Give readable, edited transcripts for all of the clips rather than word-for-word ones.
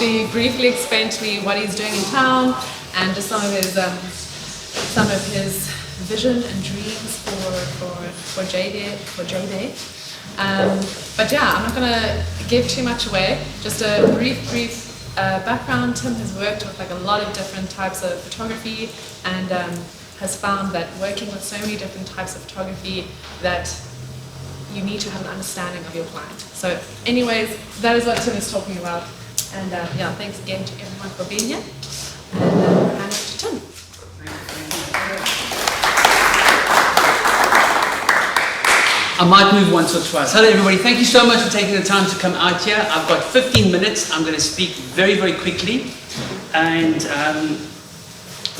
quickly, briefly explain to me what he's doing in town and just some of his vision and dreams for J-Day. But yeah, I'm not going to give too much away. Just a brief background. Tim has worked with like a lot of different types of photography and has found that working with so many different types of photography that you need to have an understanding of your client. So anyways, that is what Tim is talking about. And yeah, thanks again to everyone for being here. And hand it to Tim. I might move once or twice. Hello everybody, thank you so much for taking the time to come out here. I've got 15 minutes. I'm going to speak very, very quickly. And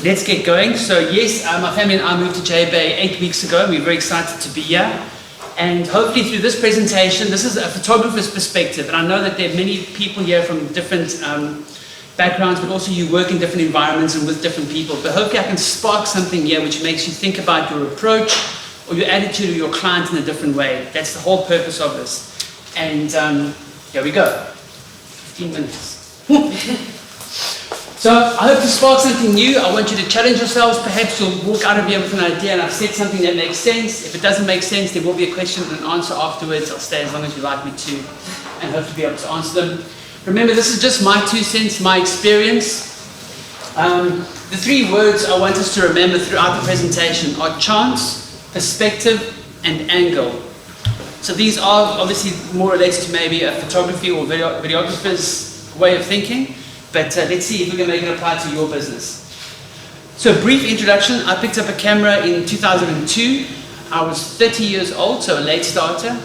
let's get going. So yes, my family and I moved to J-Bay 8 weeks ago. We're very excited to be here. And hopefully through this presentation, this is a photographer's perspective. And I know that there are many people here from different backgrounds, but also you work in different environments and with different people. But hopefully I can spark something here which makes you think about your approach or your attitude of your client in a different way. That's the whole purpose of this. And here we go. 15 minutes. So I hope to spark something new. I want you to challenge yourselves. Perhaps you'll walk out of here with an idea and I've said something that makes sense. If it doesn't make sense, there will be a question and an answer afterwards. I'll stay as long as you like me to and hope to be able to answer them. Remember, this is just my 2 cents, my experience. The 3 words I want us to remember throughout the presentation are chance, perspective, and angle. So these are obviously more related to maybe a photography or videographer's way of thinking, but let's see if we can make it apply to your business. So a brief introduction. I picked up a camera in 2002. I was 30 years old, so a late starter.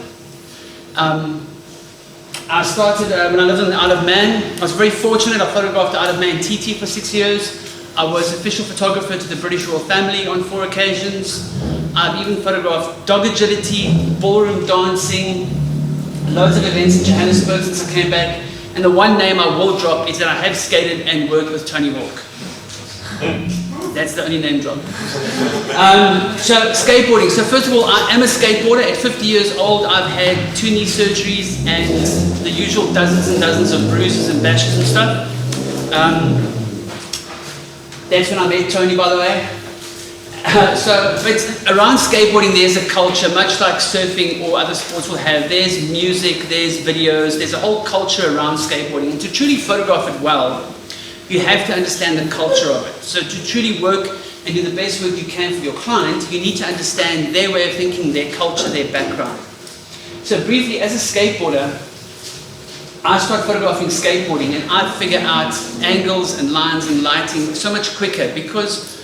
I started when I lived in the Isle of Man. I was very fortunate. I photographed the Isle of Man TT for 6 years. I was official photographer to the British Royal Family on 4 occasions. I've even photographed dog agility, ballroom dancing, loads of events in Johannesburg since I came back. And the one name I will drop is that I have skated and worked with Tony Hawk. That's the only name drop. So skateboarding. So first of all, I am a skateboarder. At 50 years old, I've had 2 knee surgeries and the usual dozens and dozens of bruises and bashes and stuff. That's when I met Tony, by the way. But around skateboarding there's a culture, much like surfing or other sports will have. There's music, there's videos, there's a whole culture around skateboarding. And to truly photograph it well, you have to understand the culture of it. So to truly work and do the best work you can for your client, you need to understand their way of thinking, their culture, their background. So briefly, as a skateboarder, I start photographing skateboarding and I figure out angles and lines and lighting so much quicker because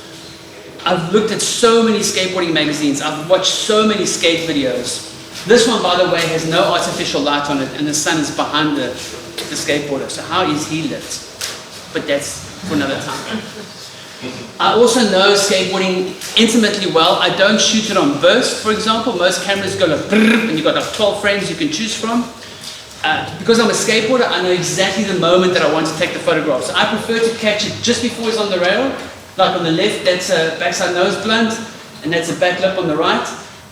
I've looked at so many skateboarding magazines, I've watched so many skate videos. This one, by the way, has no artificial light on it and the sun is behind the skateboarder. So how is he lit? But that's for another time. I also know skateboarding intimately well. I don't shoot it on burst, for example. Most cameras go like brrr, and you've got like 12 frames you can choose from. Because I'm a skateboarder, I know exactly the moment that I want to take the photograph. So I prefer to catch it just before it's on the rail. Like on the left, that's a backside nose blunt, and that's a back lip on the right.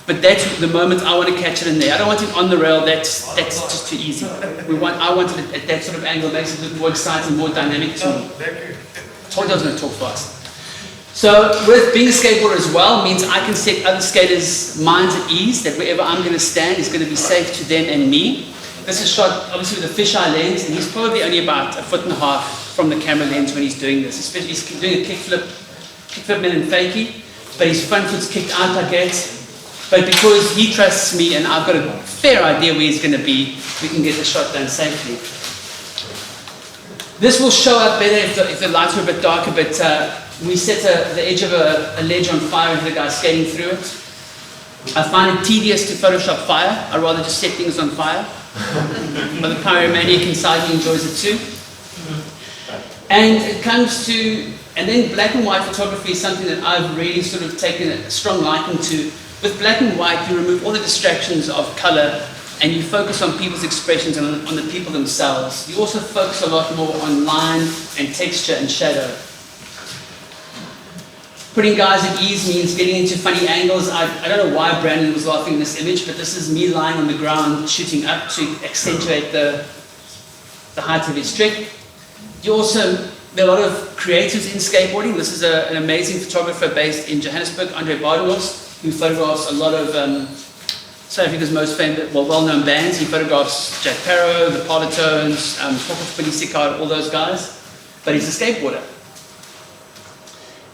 But that's the moment I want to catch it in there. I don't want it on the rail, that's just too easy. I want it at that sort of angle, makes it look more exciting, more dynamic to me. I told you I was going to talk fast. So with being a skateboarder as well means I can set other skaters' minds at ease, that wherever I'm going to stand is going to be safe to them and me. This is shot obviously with a fisheye lens, and he's probably only about 1.5 feet from the camera lens when he's doing this. Especially he's doing a kickflip melon fakie, but his front foot's kicked out like that. But because he trusts me and I've got a fair idea where he's going to be, we can get the shot done safely. This will show up better if the lights are a bit darker, but we set the edge of a ledge on fire and had a guy skating through it. I find it tedious to Photoshop fire. I'd rather just set things on fire. But the pyromaniac inside me enjoys it too. And it comes to, and then black and white photography is something that I've really sort of taken a strong liking to. With black and white, you remove all the distractions of color and you focus on people's expressions and on the people themselves. You also focus a lot more on line and texture and shadow. Putting guys at ease means getting into funny angles. I don't know why Brandon was laughing in this image, but this is me lying on the ground shooting up to accentuate the height of his trick. there are a lot of creatives in skateboarding. This is an amazing photographer based in Johannesburg, Andre Bardelos, who photographs a lot of South Africa's most famous, well-known bands. He photographs Jack Sparrow, the Parlotones, Billy Sickard, all those guys. But he's a skateboarder.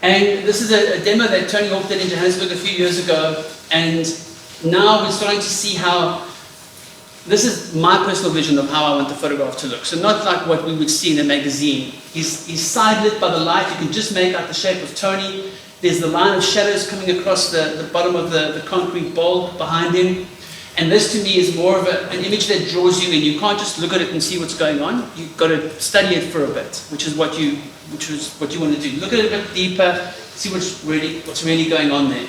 And this is a demo that Tony Hawk did in Johannesburg a few years ago. And now we're starting to see how, this is my personal vision of how I want the photograph to look. So not like what we would see in a magazine. He's side lit by the light. You can just make out the shape of Tony. There's the line of shadows coming across the bottom of the concrete bowl behind him. And this to me is more of an image that draws you in. You can't just look at it and see what's going on. You've got to study it for a bit, which is what you want to do. Look at it a bit deeper, see what's really going on there.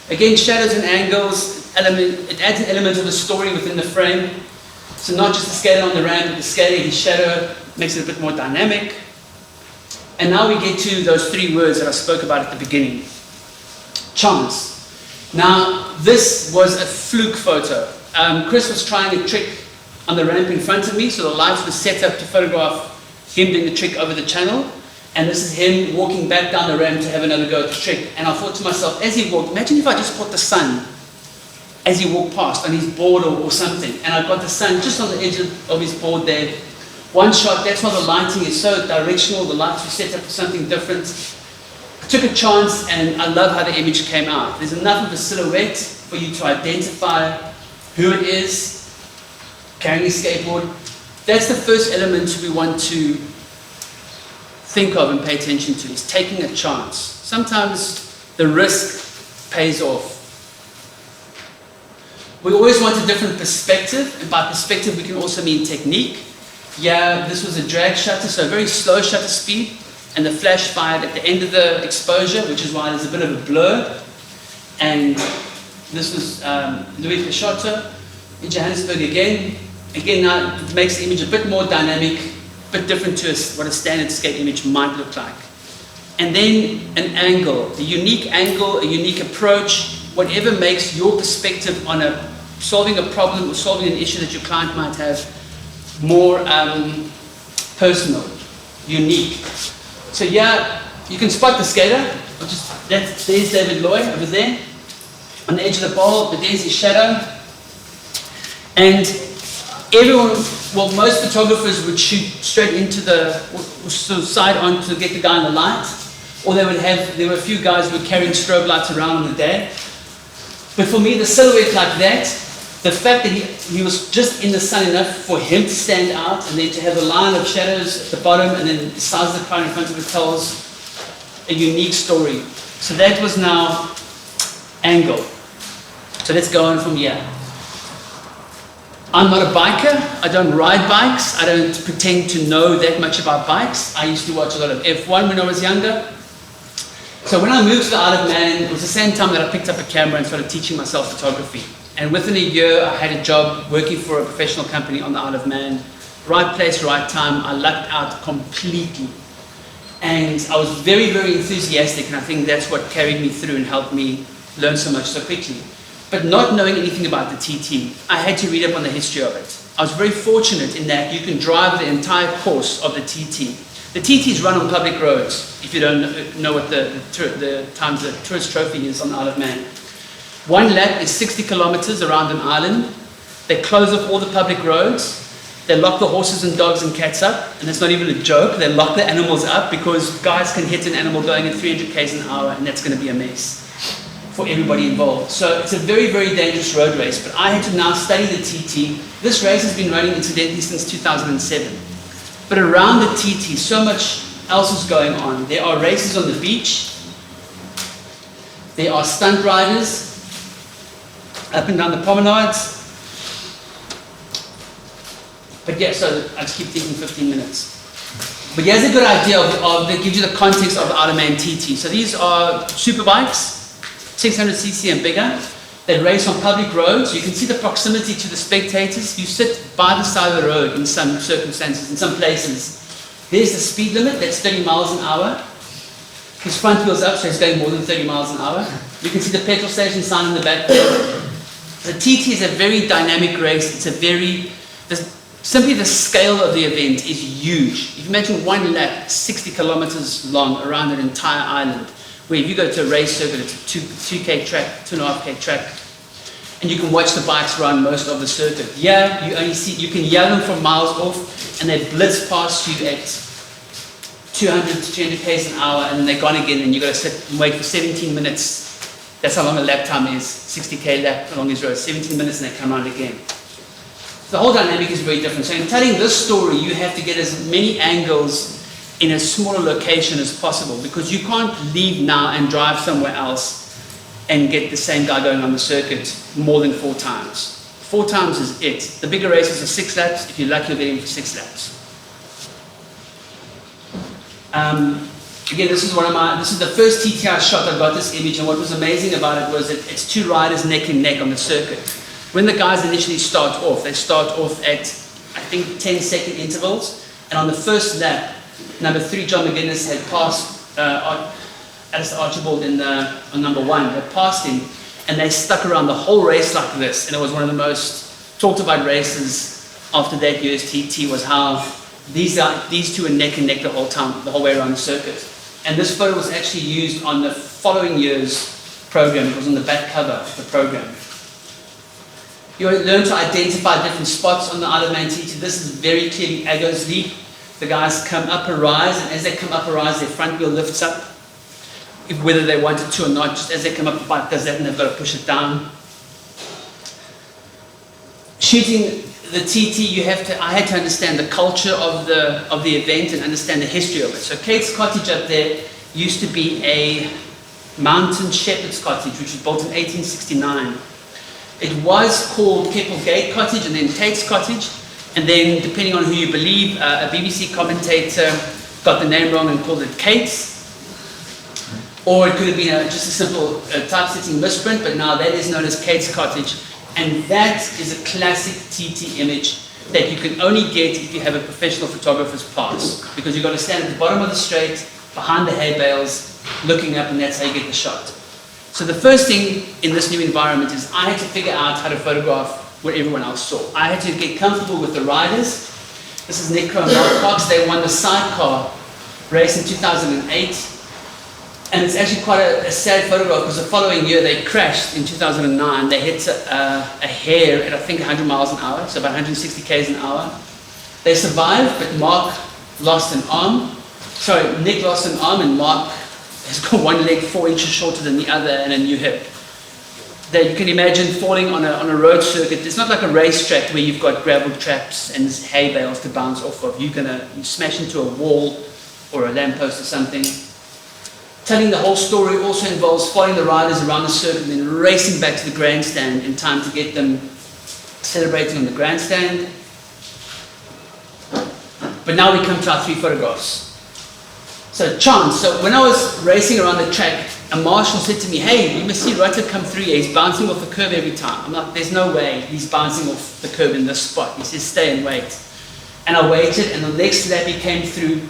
Again, shadows and angles, it adds an element of the story within the frame. So not just the skater on the ramp, but the skater, his shadow, makes it a bit more dynamic. And now we get to those three words that I spoke about at the beginning. Chance. Now, this was a fluke photo. Chris was trying a trick on the ramp in front of me, so the lights were set up to photograph him doing the trick over the channel. And this is him walking back down the ramp to have another go at the trick. And I thought to myself, as he walked, imagine if I just caught the sun as he walked past on his board or something. And I got the sun just on the edge of his board there. One shot, that's why the lighting is so directional. The lights were set up for something different. I took a chance, and I love how the image came out. There's enough of a silhouette for you to identify who it is carrying a skateboard. That's the first element we want to think of and pay attention to, is taking a chance. Sometimes the risk pays off. We always want a different perspective, and by perspective we can also mean technique. Yeah, this was a drag shutter, so a very slow shutter speed, and the flash fired at the end of the exposure, which is why there's a bit of a blur. And this was Louis Peixoto in Johannesburg again. Again, now it makes the image a bit more dynamic, a bit different to what a standard skate image might look like. And then an angle, a unique angle, a unique approach, whatever makes your perspective on solving a problem or solving an issue that your client might have more personal, unique. So yeah, you can spot the skater. There's David Lloyd over there on the edge of the bowl, but there's his shadow. And most photographers would shoot straight into sort of side on to get the guy in the light, or there were a few guys who were carrying strobe lights around on the day. But for me, the silhouette like that, the fact that he was just in the sun enough for him to stand out, and then to have the line of shadows at the bottom, and then the size of the crowd in front of it tells a unique story. So that was now angle. So let's go on from here. I'm not a biker. I don't ride bikes. I don't pretend to know that much about bikes. I used to watch a lot of F1 when I was younger. So when I moved to the Isle of Man, it was the same time that I picked up a camera and started teaching myself photography. And within a year, I had a job working for a professional company on the Isle of Man. Right place, right time. I lucked out completely. And I was very, very enthusiastic, and I think that's what carried me through and helped me learn so much so quickly. But not knowing anything about the TT, I had to read up on the history of it. I was very fortunate in that you can drive the entire course of the TT. The TT is run on public roads, if you don't know what the tourist trophy is on the Isle of Man. One lap is 60 kilometers around an island. They close off all the public roads. They lock the horses and dogs and cats up, and that's not even a joke. They lock the animals up because guys can hit an animal going at 300 k's an hour, and that's going to be a mess for everybody involved. So it's a very, very dangerous road race, but I had to now study the TT. This race has been running incidentally since 2007. But around the TT, so much else is going on. There are races on the beach. There are stunt riders up and down the promenades. But yeah, so I just keep thinking 15 minutes. But here's a good idea that gives you the context of the Isle of Man TT. So these are super bikes, 600cc and bigger, that race on public roads. You can see the proximity to the spectators. You sit by the side of the road in some circumstances, in some places. There's the speed limit, that's 30 miles an hour. His front wheel's up, so he's going more than 30 miles an hour. You can see the petrol station sign in the back there. The TT is a very dynamic race. simply the scale of the event is huge. If you imagine one lap, 60 kilometers long around an entire island, where if you go to a race circuit, it's a 2K track, 2.5K track, and you can watch the bikes run most of the circuit. Yeah, you can yell them from miles off, and they blitz past you at 200 to 300 k's an hour, and then they're gone again, and you've got to sit and wait for 17 minutes. That's how long a lap time is, 60k lap along these roads, 17 minutes, and they come around again. The whole dynamic is very different. So in telling this story, you have to get as many angles in a smaller location as possible, because you can't leave now and drive somewhere else and get the same guy going on the circuit more than 4 times. 4 times is it. The bigger races are 6 laps. If you're lucky, you'll get in for 6 laps. Again, this is the first TTI shot I got this image, and what was amazing about it was that it's 2 riders neck and neck on the circuit. When the guys initially start off, they start off at, I think, 10-second intervals, and on the first lap, number 3, John McGuinness, had passed Alistair Archibald on number 1, had passed him, and they stuck around the whole race like this, and it was one of the most talked about races after that year's TT, was how these 2 were neck and neck the whole time, the whole way around the circuit. And this photo was actually used on the following year's program. It was on the back cover of the program. You learn to identify different spots on the Isle of Man TT. This is very clearly Ago's Leap. The guys come up a rise, and as they come up a rise, their front wheel lifts up, whether they wanted to or not. Just as they come up, the bike does that, and they've got to push it down. Shooting the TT, I had to understand the culture of the event and understand the history of it. So Kate's cottage up there used to be a mountain shepherd's cottage, which was built in 1869. It was called Keppel Gate Cottage and then Kate's Cottage, and then depending on who you believe, a BBC commentator got the name wrong and called it Kate's, or it could have been just a simple typesetting misprint, but now that is known as Kate's Cottage. And that is a classic TT image that you can only get if you have a professional photographer's pass, because you've got to stand at the bottom of the straight, behind the hay bales, looking up, and that's how you get the shot. So the first thing in this new environment is I had to figure out how to photograph what everyone else saw. I had to get comfortable with the riders. This is Nick Crow and Mark Cox. They won the sidecar race in 2008. And it's actually quite a sad photograph, because the following year they crashed in 2009. They hit a hare at, I think, 100 miles an hour, so about 160 k's an hour. They survived, but Mark lost an arm. Sorry, Nick lost an arm, and Mark has got one leg 4 inches shorter than the other and a new hip. That you can imagine falling on a road circuit. It's not like a racetrack where you've got gravel traps and hay bales to bounce off of. You smash into a wall or a lamppost or something. Telling the whole story also involves following the riders around the circuit and then racing back to the grandstand in time to get them celebrating on the grandstand. But now we come to our 3 photographs. So chance. So when I was racing around the track, a marshal said to me, "Hey, you must see Rutter come through here. He's bouncing off the curb every time." I'm like, "There's no way he's bouncing off the curb in this spot." He says, "Stay and wait." And I waited, and the next lap he came through.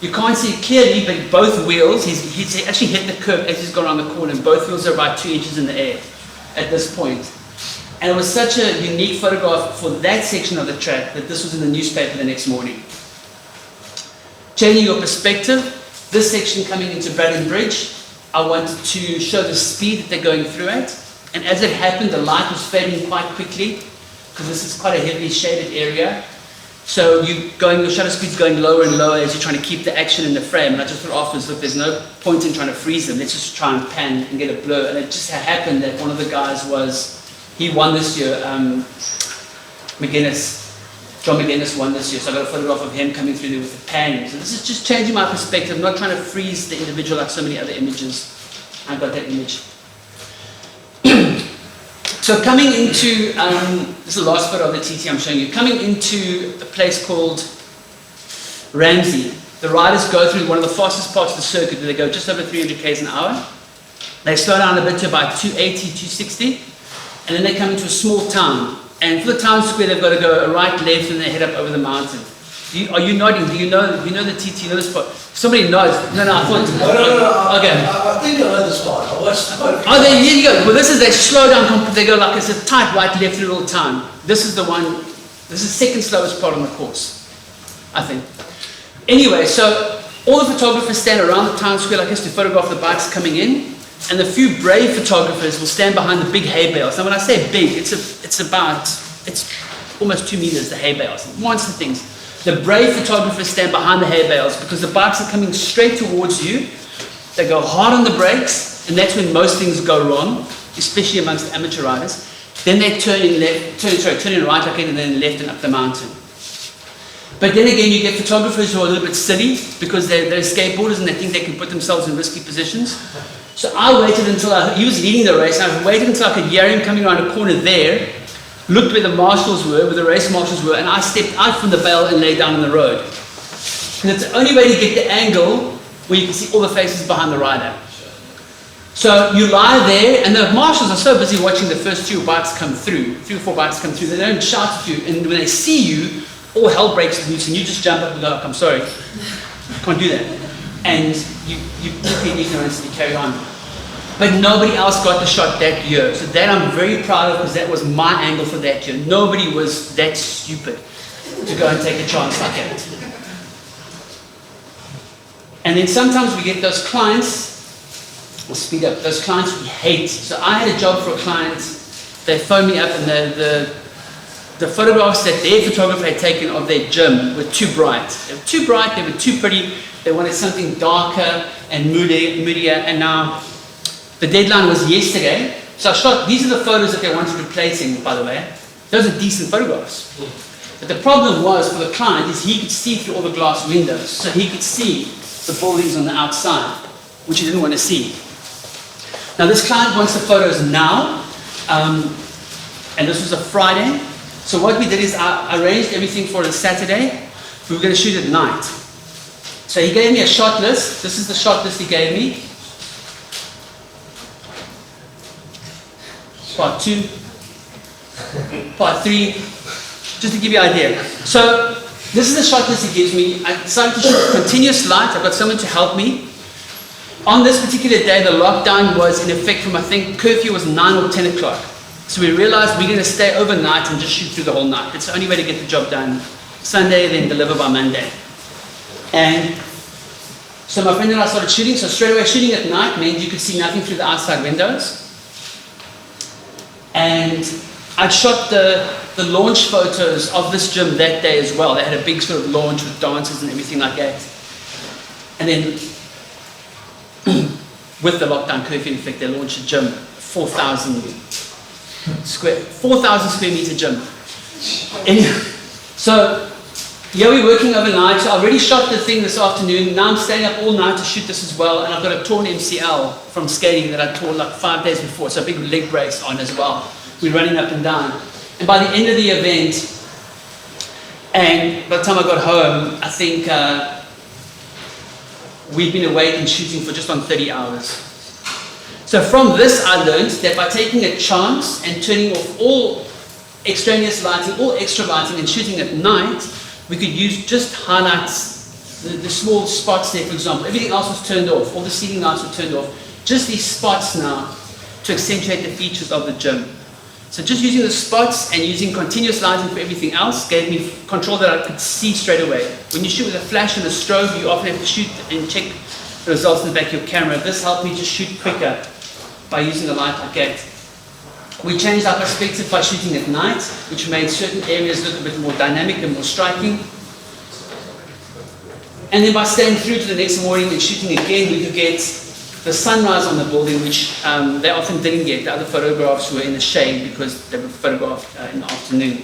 You can't see it clearly, but both wheels, he's actually hit the curb as he's gone around the corner, and both wheels are about 2 inches in the air at this point. And it was such a unique photograph for that section of the track that this was in the newspaper the next morning. Changing your perspective, this section coming into Braddon Bridge, I wanted to show the speed that they're going through at. And as it happened, the light was fading quite quickly, because this is quite a heavily shaded area. So your shutter speed's going lower and lower as you're trying to keep the action in the frame. And I just thought afterwards, look, there's no point in trying to freeze them. Let's just try and pan and get a blur. And it just happened that one of the guys he won this year, John McGuinness won this year. So I got a photograph of him coming through there with the panning. So this is just changing my perspective. I'm not trying to freeze the individual like so many other images. I got that image. So coming into, this is the last photo of the TT I'm showing you, coming into a place called Ramsey. The riders go through one of the fastest parts of the circuit where they go just over 300 k's an hour. They slow down a bit to about 280, 260, and then they come into a small town. And for the town square, they've got to go a right, left, and they head up over the mountain. Are you nodding? Do you know the TT? You know this part? Somebody nods. No, I thought. No. Okay. I think I know this part. I watched the photo. Oh, there you go. Well, this is, they slow down. They go like it's a tight right, left through the little town. This is the one This is the second slowest part on the course, I think. Anyway, so all the photographers stand around the town square like this to photograph the bikes coming in, and the few brave photographers will stand behind the big hay bales. Now when I say big, it's almost 2 meters, the hay bales, monster things. The brave photographers stand behind the hay bales because the bikes are coming straight towards you. They go hard on the brakes, and that's when most things go wrong, especially amongst amateur riders. Then they turn in right again, and then left and up the mountain. But then again, you get photographers who are a little bit silly because they're skateboarders and they think they can put themselves in risky positions. So I waited until he was leading the race, and I waited until I could hear him coming around a corner there, looked where the marshals were, where the race marshals were, and I stepped out from the bale and lay down on the road. And it's the only way to get the angle where you can see all the faces behind the rider. So you lie there, and the marshals are so busy watching the first 3 or 4 bikes come through, they don't shout at you, and when they see you, all hell breaks loose, and you just jump up and go, "Look, I'm sorry, can't do that." And you keep in ignorance and you carry on. But nobody else got the shot that year, so that I'm very proud of because that was my angle for that year. Nobody was that stupid to go and take a chance like that. And then sometimes we get those clients, we'll speed up, those clients we hate. So I had a job for a client, they phoned me up, and the photographs that their photographer had taken of their gym were too bright. They were too bright, they were too pretty, they wanted something darker and moodier, and now the deadline was yesterday. So I shot, these are the photos that they wanted replacing, by the way. Those are decent photographs. But the problem was for the client is he could see through all the glass windows, so he could see the buildings on the outside, which he didn't want to see. Now this client wants the photos now, and this was a Friday. So what we did is I arranged everything for a Saturday. We were going to shoot at night. So he gave me a shot list. This is the shot list he gave me. Part 2, part 3, just to give you an idea. So this is the shot list he gives me. I decided to shoot continuous light. I've got someone to help me. On this particular day, the lockdown was in effect from, I think, curfew was 9 or 10 o'clock. So we realized we're going to stay overnight and just shoot through the whole night. It's the only way to get the job done. Sunday, then deliver by Monday. And so my friend and I started shooting. So straight away, shooting at night meant you could see nothing through the outside windows. And I'd shot the launch photos of this gym that day as well. They had a big sort of launch with dancers and everything like that. And then with the lockdown curfew in effect, they launched a gym, 4,000 square meter gym. Anyway, so yeah, we're working overnight. So I already shot the thing this afternoon. Now I'm staying up all night to shoot this as well. And I've got a torn MCL from skating that I tore like 5 days before. So a big leg brace on as well. We're running up and down. And by the end of the event, and by the time I got home, I think we'd been awake and shooting for just on 30 hours. So from this, I learned that by taking a chance and turning off all extraneous lighting, all extra lighting, and shooting at night, we could use just highlights, the small spots there, for example. Everything else was turned off. All the ceiling lights were turned off. Just these spots now to accentuate the features of the gym. So just using the spots and using continuous lighting for everything else gave me control that I could see straight away. When you shoot with a flash and a strobe, you often have to shoot and check the results in the back of your camera. This helped me just shoot quicker by using a light like that. We changed our perspective by shooting at night, which made certain areas look a bit more dynamic and more striking. And then by staying through to the next morning and shooting again, we could get the sunrise on the building, which they often didn't get. The other photographs were in the shade because they were photographed in the afternoon.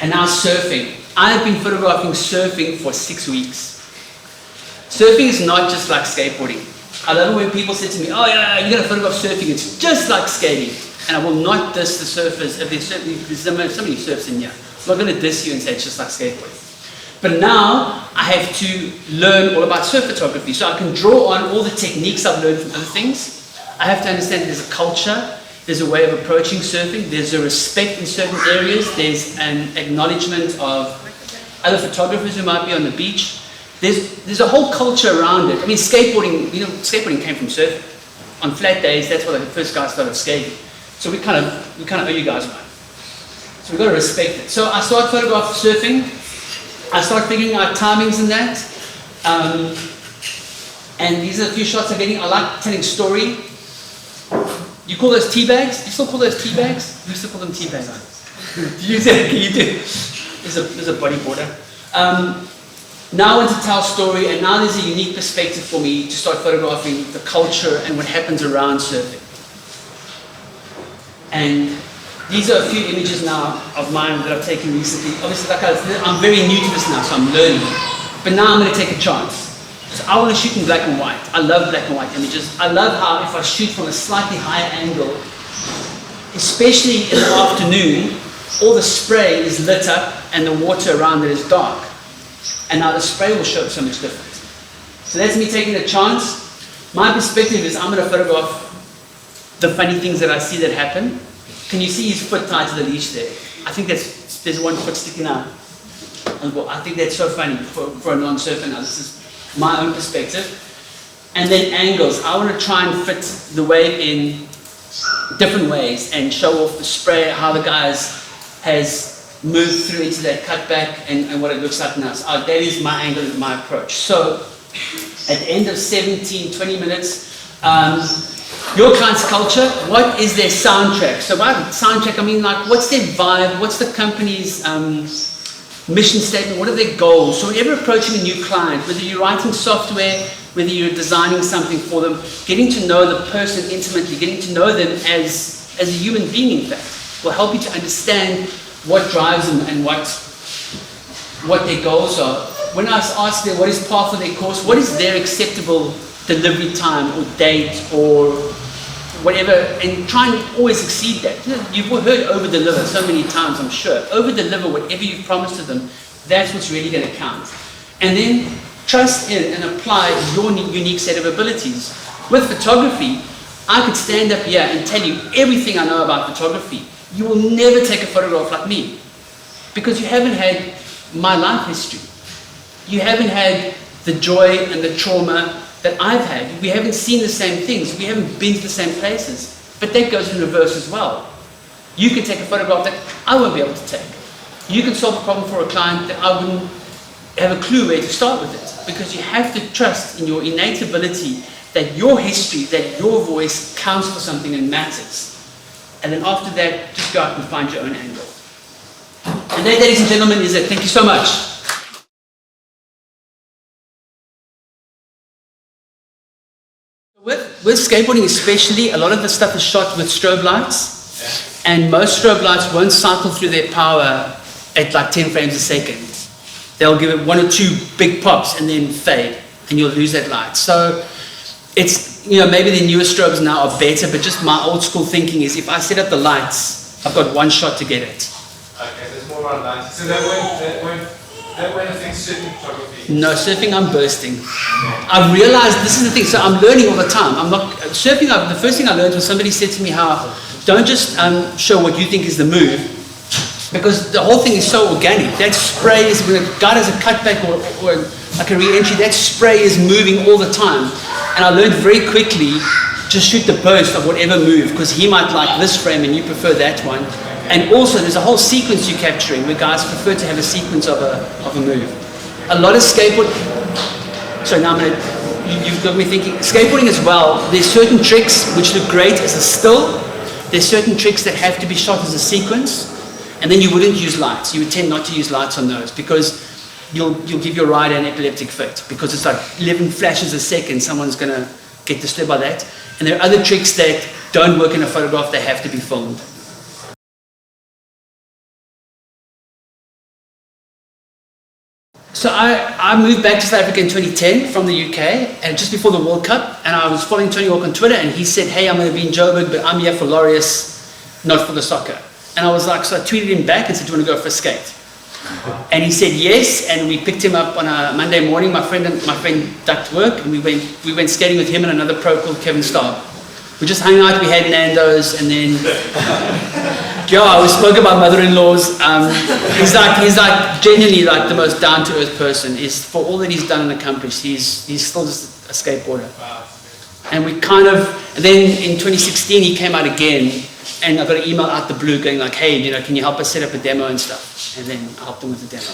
And now surfing. I have been photographing surfing for 6 weeks. Surfing is not just like skateboarding. I love it when people say to me, "Oh yeah, you're going to photograph surfing, it's just like skating." And I will not diss the surfers. If there's somebody who surfs in here, I'm not going to diss you and say it's just like skateboarding. But now I have to learn all about surf photography, so I can draw on all the techniques I've learned from other things. I have to understand that there's a culture, there's a way of approaching surfing, there's a respect in certain areas, there's an acknowledgement of other photographers who might be on the beach. There's a whole culture around it. I mean, skateboarding, skateboarding came from surfing. On flat days, that's why the first guys started skating. So we kind of owe you guys one. So we've got to respect it. So I start photograph surfing. I start figuring out timings and that. And these are a few shots I'm getting. I like telling story. You call those tea bags? You still call those tea bags? We used to call them tea bags. You do. There's a bodyboarder. Now I want to tell story, and now there's a unique perspective for me to start photographing the culture and what happens around surfing. And these are a few images now of mine that I've taken recently. Obviously, like I'm very new to this now, so I'm learning. But now I'm going to take a chance. So I want to shoot in black and white. I love black and white images. I love how if I shoot from a slightly higher angle, especially in the afternoon, all the spray is lit up and the water around it is dark. And now the spray will show so much different. So that's me taking a chance. My perspective is I'm going to photograph the funny things that I see that happen. Can you see his foot tied to the leash there? I think there's one foot sticking out. And well, I think that's so funny for a non-surfer now. This is my own perspective. And then angles. I want to try and fit the wave in different ways and show off the spray, how the guys has moved through into that cutback and what it looks like now. So that is my angle, my approach. So at the end of 17, 20 minutes, your client's culture, what is their soundtrack? So by soundtrack, I mean like what's their vibe, what's the company's mission statement, what are their goals? So whenever approaching a new client, whether you're writing software, whether you're designing something for them, getting to know the person intimately, getting to know them as a human being in fact, will help you to understand what drives them and what their goals are. When I ask them what is part of their course, what is their acceptable delivery time or date or whatever, and try and always exceed that. You've heard over-deliver so many times, I'm sure. Over-deliver whatever you've promised to them, that's what's really going to count. And then trust in and apply your unique set of abilities. With photography, I could stand up here and tell you everything I know about photography. You will never take a photograph like me because you haven't had my life history. You haven't had the joy and the trauma that I've had. We haven't seen the same things. We haven't been to the same places. But that goes in reverse as well. You can take a photograph that I won't be able to take. You can solve a problem for a client that I wouldn't have a clue where to start with it, because you have to trust in your innate ability that your history, that your voice counts for something and matters. And then after that, just go out and find your own angle. And that, ladies and gentlemen, is it. Thank you so much. With skateboarding especially, a lot of the stuff is shot with strobe lights. And most strobe lights won't cycle through their power at like 10 frames a second. They'll give it one or two big pops and then fade, and you'll lose that light. So it's, maybe the newer strobes now are better, but just my old school thinking is if I set up the lights, I've got one shot to get it. Okay, there's more around lights. So that won't affect surfing photography? No, surfing I'm bursting. I've realized this is the thing, so I'm learning all the time. I'm not surfing. The first thing I learned was somebody said to me how don't just show what you think is the move, because the whole thing is so organic. That spray is, when a guy does a cutback or like a re-entry, that spray is moving all the time. And I learned very quickly to shoot the burst of whatever move, because he might like this frame and you prefer that one. And also there's a whole sequence you're capturing where guys prefer to have a sequence of a move. A lot of skateboard, so now you've got me thinking, skateboarding as well, there's certain tricks which look great as a still, there's certain tricks that have to be shot as a sequence, and then you wouldn't use lights. You would tend not to use lights on those because you'll give your rider an epileptic fit, because it's like 11 flashes a second, someone's going to get disturbed by that. And there are other tricks that don't work in a photograph, they have to be filmed. So I moved back to South Africa in 2010 from the UK, and just before the World Cup, and I was following Tony Hawk on Twitter, and he said, hey, I'm going to be in Joburg, but I'm here for Laureus, not for the soccer. And I was like, so I tweeted him back and said, do you want to go for a skate? And he said yes, and we picked him up on a Monday morning. My friend ducked work, and we went skating with him and another pro called Kevin Starr. We just hung out, we had Nando's, and then we spoke about mother-in-laws. He's like genuinely like the most down-to-earth person. Is for all that he's done and accomplished, he's still just a skateboarder. And we then in 2016 he came out again And I got an email out the blue going like, hey, you know, can you help us set up a demo and stuff? And then I helped them with the demo.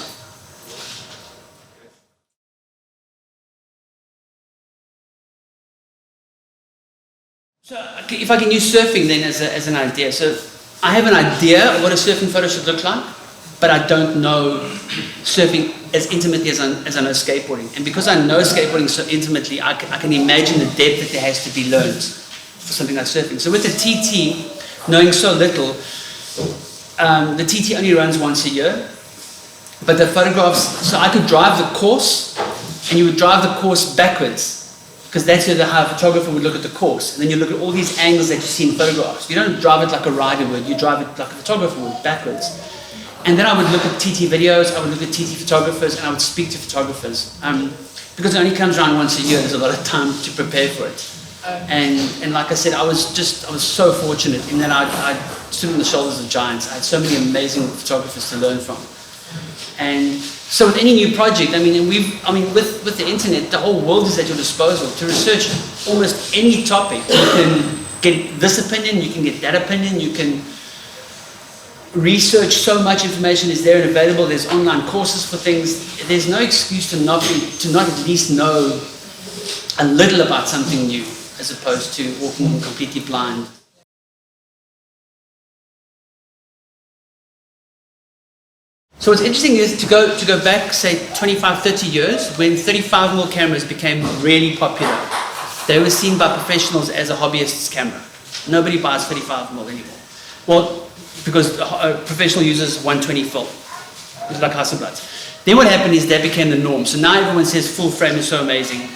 So if I can use surfing then as an idea. So I have an idea of what a surfing photo should look like, but I don't know surfing as intimately as I know skateboarding. And because I know skateboarding so intimately, I can imagine the depth that there has to be learned for something like surfing. So with the TT, knowing so little, the TT only runs once a year, but the photographs, so I could drive the course, and you would drive the course backwards, because that's how a photographer would look at the course. And then you look at all these angles that you see in photographs. You don't drive it like a rider would, you drive it like a photographer would, backwards. And then I would look at TT videos, I would look at TT photographers, and I would speak to photographers. Because it only comes around once a year, there's a lot of time to prepare for it. And like I said, I was so fortunate in that I stood on the shoulders of giants. I had so many amazing photographers to learn from. And so with any new project, with the internet, the whole world is at your disposal to research almost any topic. You can get this opinion, you can get that opinion, you can research. So much information is there and available. There's online courses for things. There's no excuse to not at least know a little about something new, as opposed to walking completely blind. So what's interesting is to go back, say 25, 30 years, when 35mm cameras became really popular. They were seen by professionals as a hobbyist's camera. Nobody buys 35mm anymore. Well, because a professional uses 120 film. It's like Hasselblad. Then what happened is that became the norm. So now everyone says full frame is so amazing.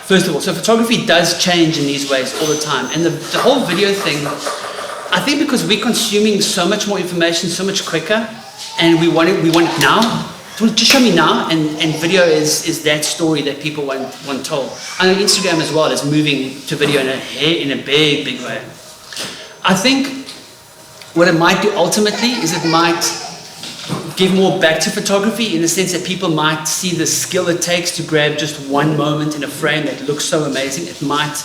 First of all, so photography does change in these ways all the time. And the whole video thing, I think because we're consuming so much more information so much quicker, and we want it now. Just show me now, and video is that story that people want told. I know Instagram as well is moving to video in a big way. I think what it might do ultimately is it might give more back to photography in the sense that people might see the skill it takes to grab just one moment in a frame that looks so amazing. It might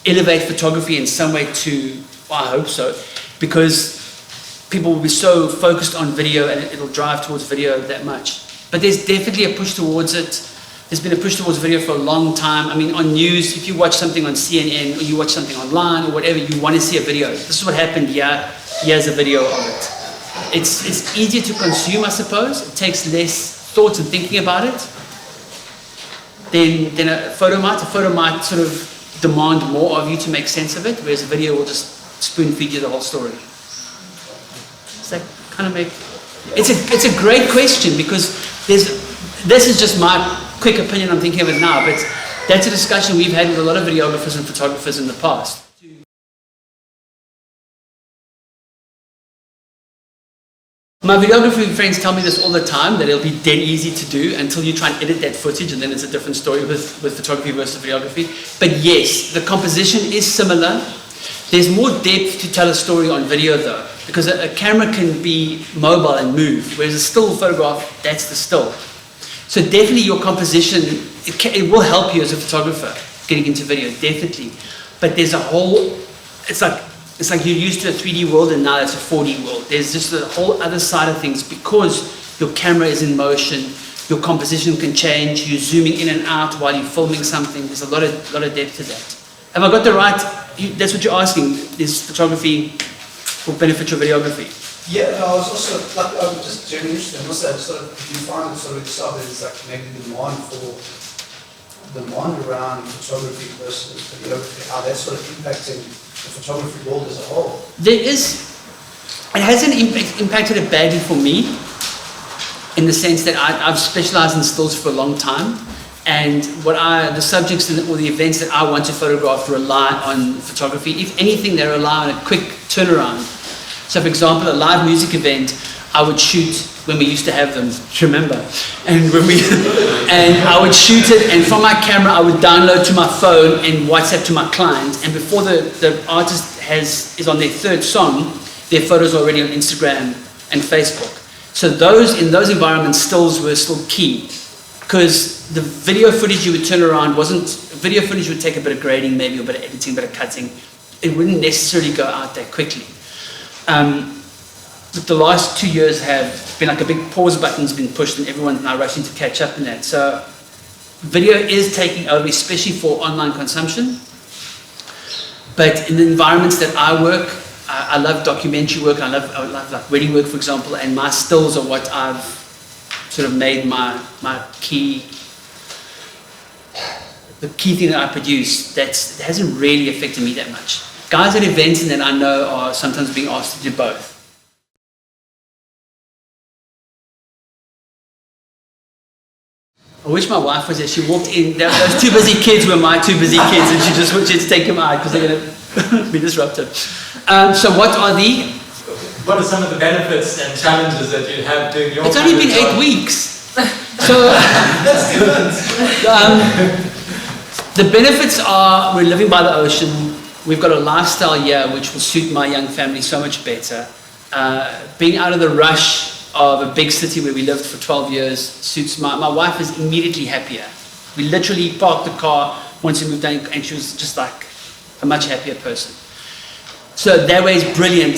elevate photography in some way to, well, I hope so, because people will be so focused on video and it'll drive towards video that much. But there's definitely a push towards it. There's been a push towards video for a long time. I mean, on news, if you watch something on CNN or you watch something online or whatever, you want to see a video. This is what happened here. Here's a video of it. It's easier to consume, I suppose. It takes less thought and thinking about it than a photo might. A photo might sort of demand more of you to make sense of it, whereas a video will just spoon feed you the whole story. Does that kind of make... It's a great question, because this is just my quick opinion, I'm thinking of it now, but that's a discussion we've had with a lot of videographers and photographers in the past. My videography friends tell me this all the time, that it'll be dead easy to do until you try and edit that footage, and then it's a different story with photography versus videography. But yes, the composition is similar. There's more depth to tell a story on video though, because a camera can be mobile and move, whereas a still photograph, that's the still. So definitely your composition, it will help you as a photographer getting into video, definitely. But there's a whole, it's like you're used to a 3D world and now it's a 4D world. There's just a whole other side of things, because your camera is in motion, your composition can change, you're zooming in and out while you're filming something. There's a lot of depth to that. Have I got the right, that's what you're asking, is photography will benefit your videography? Yeah, no, I was also, I'm just genuinely interested. I must say, do you find it sort of yourself that it's like maybe demand around photography versus videography, how that's sort of impacting the photography world as a whole? It hasn't impacted it badly for me, in the sense that I've specialized in stills for a long time. And the subjects or the events that I want to photograph rely on photography. If anything, they rely on a quick turnaround. So for example, a live music event, I would shoot when we used to have them, remember? And I would shoot it, and from my camera, I would download to my phone and WhatsApp to my client. And before the artist is on their third song, their photos are already on Instagram and Facebook. So in those environments, stills were still key. Because the video footage you would turn around video footage would take a bit of grading, maybe a bit of editing, a bit of cutting. It wouldn't necessarily go out that quickly. But the last 2 years have been like a big pause button's been pushed and everyone's now rushing to catch up in that. So video is taking over, especially for online consumption. But in the environments that I work, I love documentary work, I love like wedding work, for example, and my stills are what I've sort of made my key, the key thing that I produce. It hasn't really affected me that much. Guys at events and that I know are sometimes being asked to do both. I wish my wife was there. She walked in, those two busy kids were my two busy kids, and she just wanted to take them out because they're going to be disruptive. So what are some of the benefits and challenges that you have doing your... It's only been 8 weeks. So That's 2 months. the benefits are we're living by the ocean. We've got a lifestyle here which will suit my young family so much better. Being out of the rush of a big city where we lived for 12 years suits my wife is immediately happier. We literally parked the car once we moved down and she was just like a much happier person. So that way is brilliant.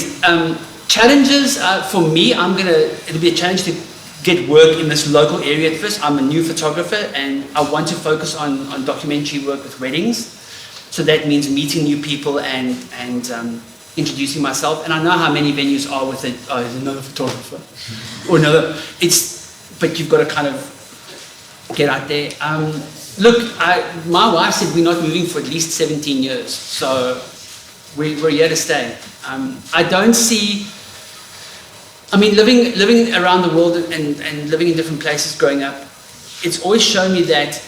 Challenges for me, it'll be a challenge to get work in this local area at first. I'm a new photographer and I want to focus on documentary work with weddings. So that means meeting new people and introducing myself, and I know how many venues are with it. Oh, there's another photographer, or another. But you've got to kind of get out there. Look, my wife said we're not moving for at least 17 years, so we're here to stay. I don't see. I mean, living around the world and living in different places, growing up, it's always shown me that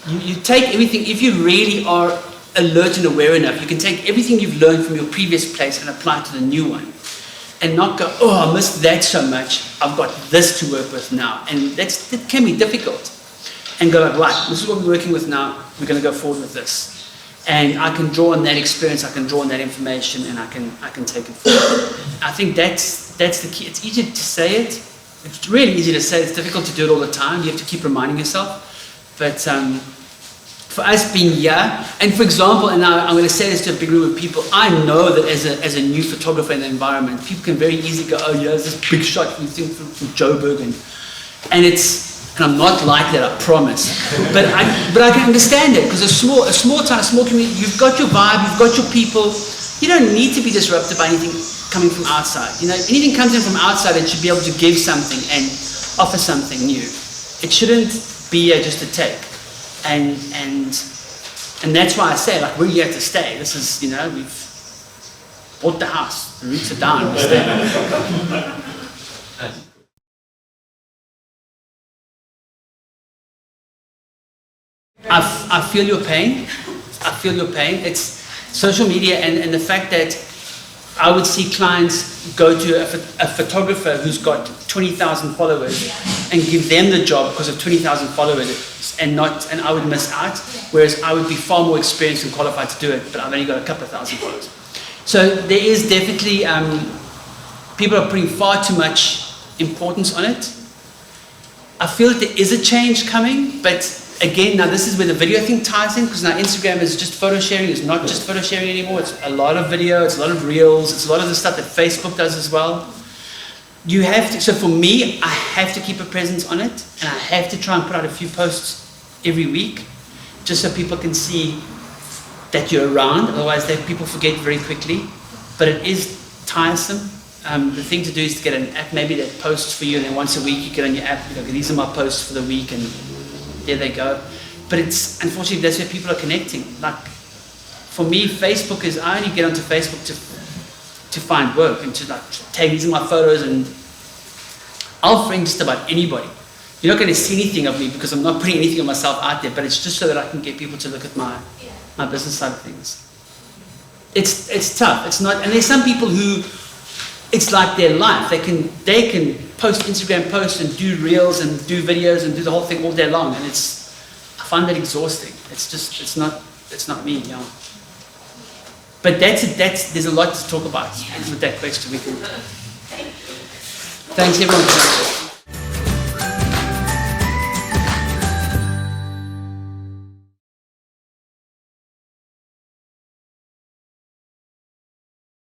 you take everything if you really are alert and aware enough, you can take everything you've learned from your previous place and apply it to the new one. And not go, oh, I missed that so much, I've got this to work with now. And that can be difficult. And go like, right, this is what we're working with now, we're going to go forward with this. And I can draw on that experience, I can draw on that information, and I can take it forward. I think that's the key. It's easy to say it. It's really easy to say it. It's difficult to do it all the time. You have to keep reminding yourself. But for us being here, and for example, and I'm going to say this to a big group of people, I know that as a new photographer in the environment, people can very easily go, oh yeah, there's this big shot from Joburg, and I'm not like that, I promise. But I can understand it, because a small town, a small community, you've got your vibe, you've got your people, you don't need to be disrupted by anything coming from outside. You know, anything comes in from outside, it should be able to give something and offer something new. It shouldn't be just a take. And that's why I say, like, we're here to stay. This is, you know, we've bought the house. The roots are down. We're staying. I feel your pain. I feel your pain. It's social media and the fact that I would see clients go to a photographer who's got 20,000 followers and give them the job because of 20,000 followers and I would miss out, whereas I would be far more experienced and qualified to do it, but I've only got a couple of thousand followers. So there is definitely, people are putting far too much importance on it. I feel that there is a change coming, but again, now this is where the video thing ties in, because now Instagram is just photo sharing, it's not just photo sharing anymore, it's a lot of video, it's a lot of reels, it's a lot of the stuff that Facebook does as well. You have to, so for me, I have to keep a presence on it, and I have to try and put out a few posts every week, just so people can see that you're around, otherwise people forget very quickly, but it is tiresome. The thing to do is to get an app maybe that posts for you, and then once a week you get on your app, you go, these are my posts for the week, and there they go. But it's, unfortunately, that's where people are connecting. Like, for me, Facebook is, I only get onto Facebook to find work and to like tag these are my photos, and I'll friend just about anybody. You're not going to see anything of me because I'm not putting anything of myself out there, but it's just so that I can get people to look at my business side of things. It's tough. It's not, and there's some people who it's like their life. They can post Instagram posts and do reels and do videos and do the whole thing all day long, and I find that exhausting. It's not me, yeah. But there's a lot to talk about with that question. Thanks everyone.